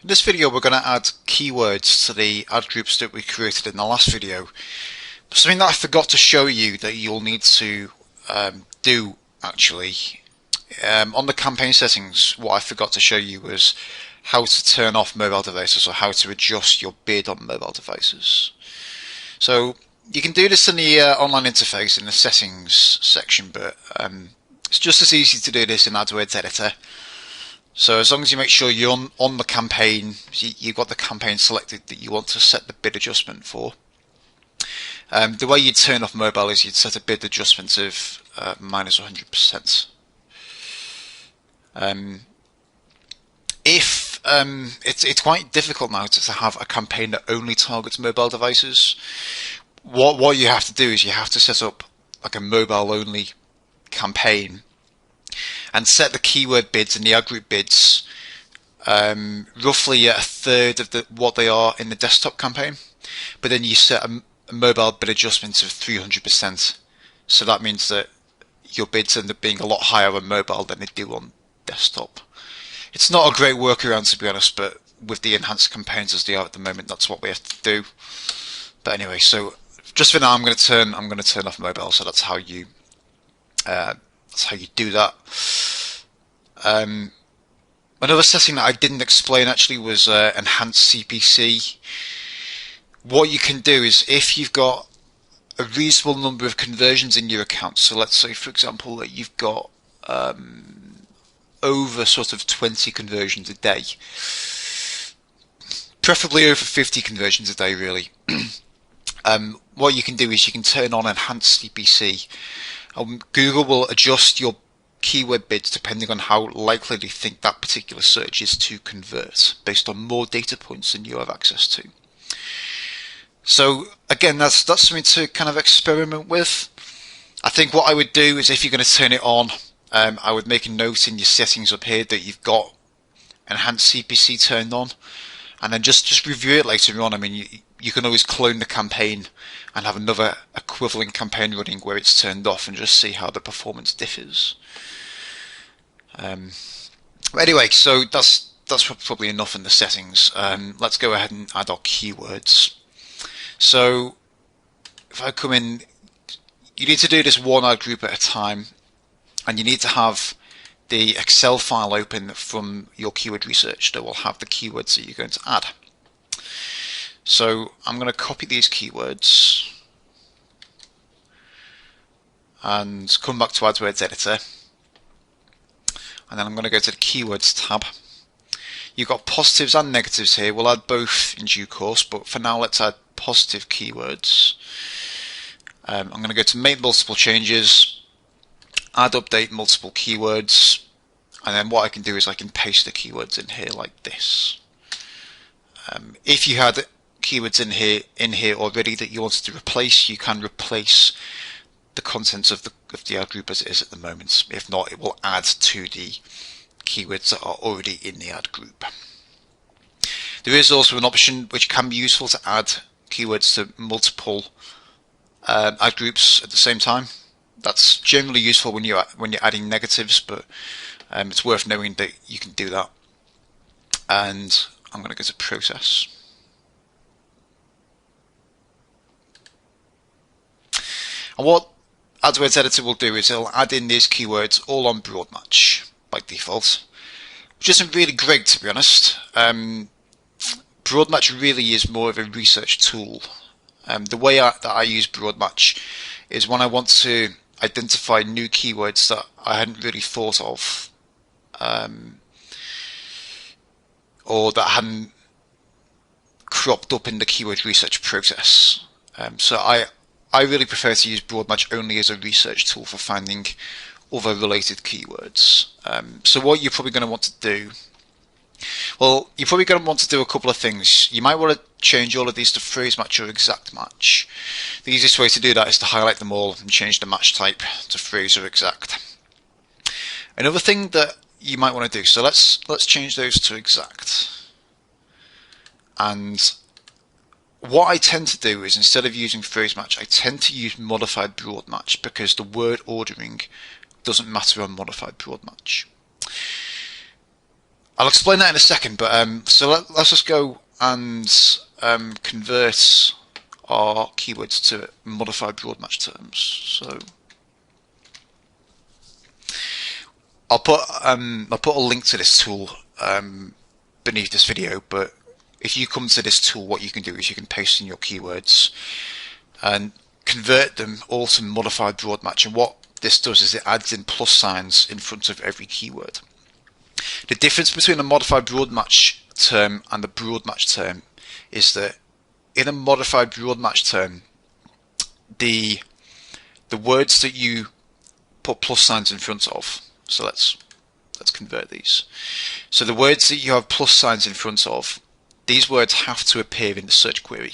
In this video we're going to add keywords to the ad groups that we created in the last video. Something that I forgot to show you that you'll need to do actually. On the campaign settings, what I forgot to show you was how to turn off mobile devices or how to adjust your bid on mobile devices. So you can do this in the online interface in the settings section, but it's just as easy to do this in AdWords Editor. So as long as you make sure you're on the campaign, you've got the campaign selected that you want to set the bid adjustment for. The way you'd turn off mobile is you'd set a bid adjustment of minus 100%. It's quite difficult now to have a campaign that only targets mobile devices. What you have to do is you have to set up like a mobile only campaign and set the keyword bids and the ad group bids roughly at a third of what they are in the desktop campaign, but then you set a mobile bid adjustment of 300%. So that means that your bids end up being a lot higher on mobile than they do on desktop. It's not a great workaround, to be honest, but with the enhanced campaigns as they are at the moment, that's what we have to do. But anyway, so just for now, I'm going to turn off mobile. So that's how you do that. Another setting that I didn't explain actually was enhanced CPC. What you can do is if you've got a reasonable number of conversions in your account, so let's say for example that you've got over sort of 20 conversions a day, preferably over 50 conversions a day really. What you can do is you can turn on enhanced CPC. Google will adjust your keyword bids depending on how likely they think that particular search is to convert, based on more data points than you have access to. So again, that's something to kind of experiment with. I think what I would do is if you're going to turn it on, I would make a note in your settings up here that you've got enhanced CPC turned on, and then just review it later on. I mean, you can always clone the campaign and have another equivalent campaign running where it's turned off and just see how the performance differs. But anyway, so that's probably enough in the settings. Let's go ahead and add our keywords. So if I come in, you need to do this one ad group at a time, and you need to have the Excel file open from your keyword research that will have the keywords that you're going to add. So I'm going to copy these keywords and come back to AdWords Editor, and then I'm going to go to the Keywords tab. You've got positives and negatives here. We'll add both in due course, but for now let's add positive keywords. I'm going to go to Make Multiple Changes, Add Update Multiple Keywords, and then what I can do is I can paste the keywords in here like this. If you had keywords in here already that you wanted to replace, you can replace the contents of the ad group as it is at the moment. If not, it will add to the keywords that are already in the ad group. There is also an option which can be useful to add keywords to multiple ad groups at the same time. That's generally useful when you're adding negatives, but it's worth knowing that you can do that. And I'm going to go to Process. And what AdWords Editor will do is it'll add in these keywords all on broad match by default, which isn't really great, to be honest. Broad match really is more of a research tool. The way that I use broad match is when I want to identify new keywords that I hadn't really thought of, or that hadn't cropped up in the keyword research process. So I really prefer to use broad match only as a research tool for finding other related keywords. So what you're probably going to want to do, well, you're probably going to want to do a couple of things. You might want to change all of these to phrase match or exact match. The easiest way to do that is to highlight them all and change the match type to phrase or exact. Another thing that you might want to do, so let's change those to exact. And what I tend to do is, instead of using phrase match, I tend to use modified broad match, because the word ordering doesn't matter on modified broad match. I'll explain that in a second, but so let's just go and convert our keywords to modified broad match terms. So I'll put a link to this tool beneath this video, but if you come to this tool, what you can do is you can paste in your keywords and convert them all to modified broad match. And what this does is it adds in plus signs in front of every keyword. The difference between a modified broad match term and a broad match term is that in a modified broad match term, the words that you put plus signs in front of, so let's convert these. So the words that you have plus signs in front of, these words have to appear in the search query.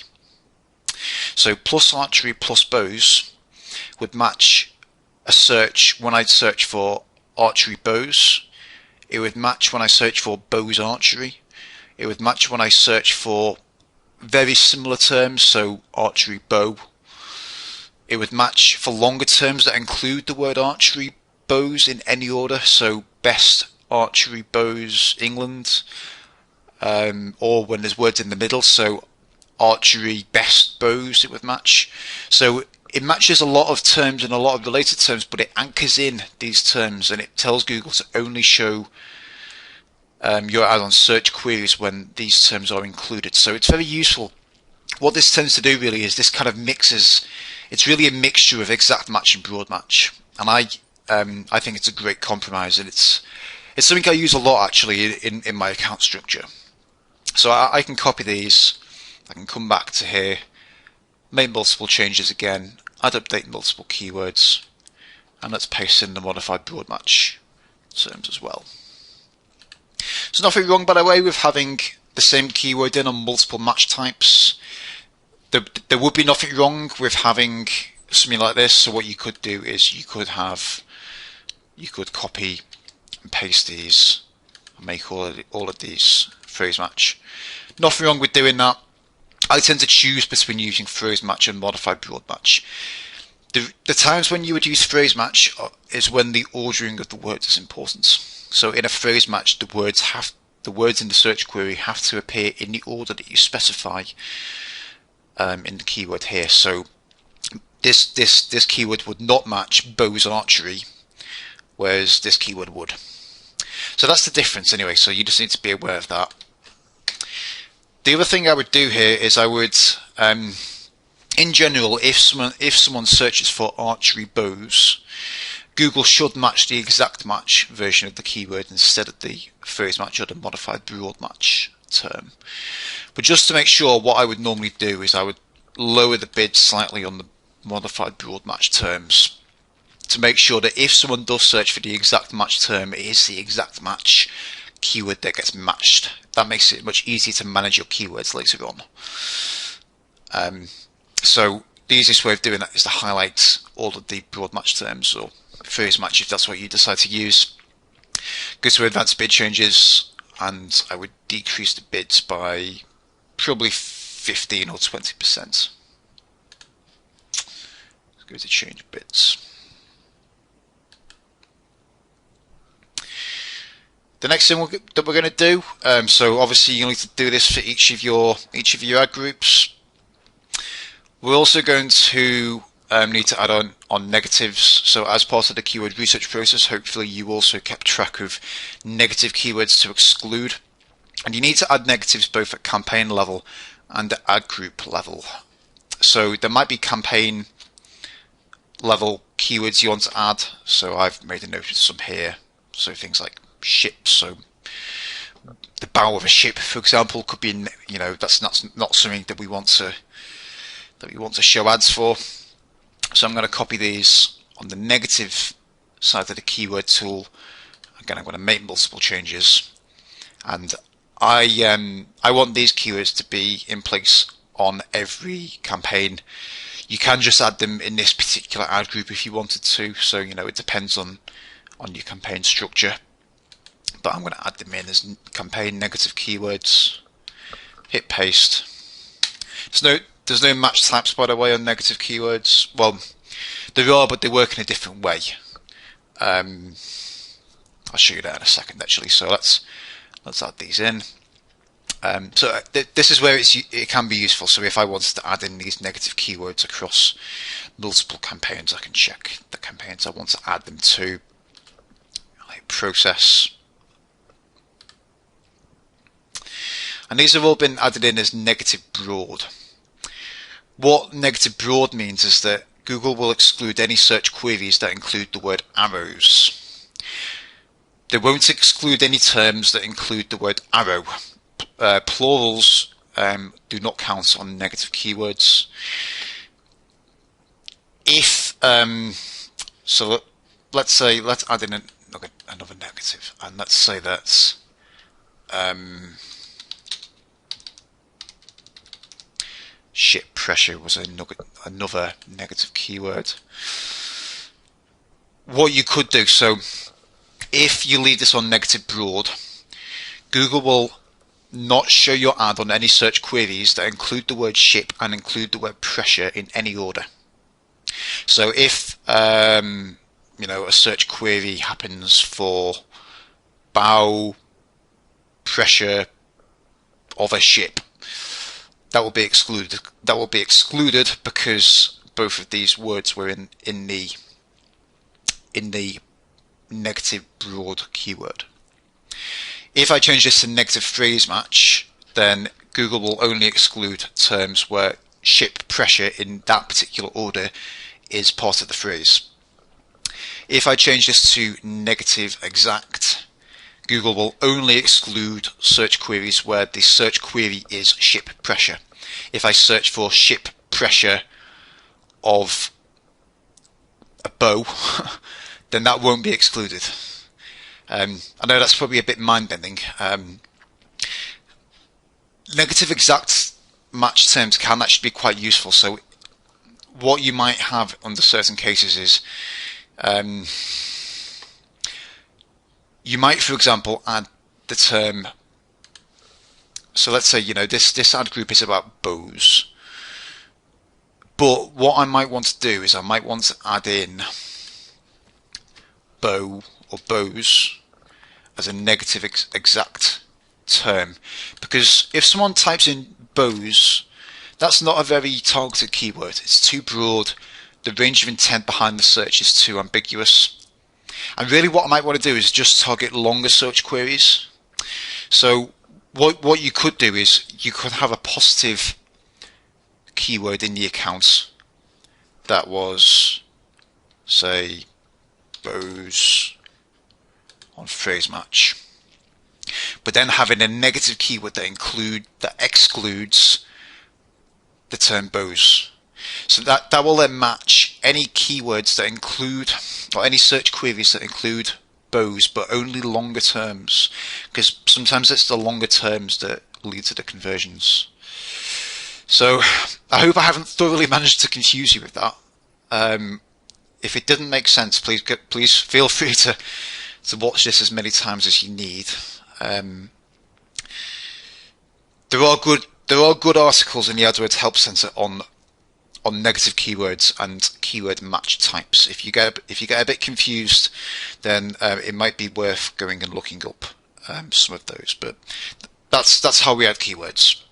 So plus archery plus bows would match a search when I'd search for archery bows. It would match when I search for bows archery. It would match when I search for very similar terms, so archery bow. It would match for longer terms that include the word archery bows in any order, so best archery bows England, or when there's words in the middle, so archery best bows, it would match. So it matches a lot of terms and a lot of related terms, but it anchors in these terms and it tells Google to only show your ad on search queries when these terms are included. So it's very useful. What this tends to do really is this kind of mixes, it's really a mixture of exact match and broad match, and I think it's a great compromise, and it's something I use a lot actually in my account structure. So I can copy these, I can come back to here, make multiple changes again, add update multiple keywords, and let's paste in the modified broad match terms as well. There's nothing wrong, by the way, with having the same keyword in on multiple match types. There would be nothing wrong with having something like this. So what you could do is you could copy and paste these and make all of these phrase match. Nothing wrong with doing that. I tend to choose between using phrase match and modified broad match. The times when you would use phrase match is when the ordering of the words is important. So in a phrase match, the words in the search query have to appear in the order that you specify in the keyword here. So this keyword would not match bows archery, whereas this keyword would. So that's the difference anyway. So you just need to be aware of that. The other thing I would do here is I would, in general, if someone searches for archery bows, Google should match the exact match version of the keyword instead of the phrase match or the modified broad match term. But just to make sure, what I would normally do is I would lower the bid slightly on the modified broad match terms to make sure that if someone does search for the exact match term, it is the exact match keyword that gets matched. That makes it much easier to manage your keywords later on. So the easiest way of doing that is to highlight all of the broad match terms, or phrase match if that's what you decide to use. Go to advanced bid changes, and I would decrease the bids by probably 15 or 20%. Let's go to change bids. The next thing that we're going to do, so obviously you need to do this for each of your ad groups. We're also going to need to add on negatives. So as part of the keyword research process, hopefully you also kept track of negative keywords to exclude. And you need to add negatives both at campaign level and at ad group level. So there might be campaign level keywords you want to add. So I've made a note of some here. So things like ships. So the bow of a ship, for example, could be, that's not something that we want to show ads for. So I'm going to copy these on the negative side of the keyword tool. Again, I'm going to make multiple changes, and I want these keywords to be in place on every campaign. You can just add them in this particular ad group if you wanted to. So it depends on your campaign structure. But I'm going to add them in as campaign negative keywords. Hit paste. There's no match types, by the way, on negative keywords. Well, there are, but they work in a different way. I'll show you that in a second, actually. So let's Let's add these in. This is where it can be useful. So if I wanted to add in these negative keywords across multiple campaigns, I can check the campaigns I want to add them to. Like process. And these have all been added in as negative broad. What negative broad means is that Google will exclude any search queries that include the word arrows. They won't exclude any terms that include the word arrow. Plurals do not count on negative keywords. If so, let's add in another negative, and let's say that ship pressure was another negative keyword. What you could do, so if you leave this on negative broad, Google will not show your ad on any search queries that include the word ship and include the word pressure in any order. So if a search query happens for bow pressure of a ship, that will be excluded. That will be excluded because both of these words were in the negative broad keyword. If I change this to negative phrase match, then Google will only exclude terms where ship pressure in that particular order is part of the phrase. If I change this to negative exact, Google will only exclude search queries where the search query is ship pressure. If I search for ship pressure of a bow, then that won't be excluded. I know that's probably a bit mind-bending. Negative exact match terms can actually be quite useful. So what you might have under certain cases is you might, for example, add the term. So let's say this ad group is about bows, but what I might want to do is I might want to add in bow or bows as a negative exact term, because if someone types in bows, that's not a very targeted keyword. It's too broad. The range of intent behind the search is too ambiguous. And really what I might want to do is just target longer search queries. So what you could do is you could have a positive keyword in the account that was, say, bows on phrase match, but then having a negative keyword that excludes the term bows. So that will then match any keywords that include, or any search queries that include bows, but only longer terms, because sometimes it's the longer terms that lead to the conversions. So I hope I haven't thoroughly managed to confuse you with that. If it didn't make sense, please feel free to watch this as many times as you need. There are good articles in the AdWords Help Center on negative keywords and keyword match types. If you get a bit confused, then it might be worth going and looking up some of those. But that's how we add keywords.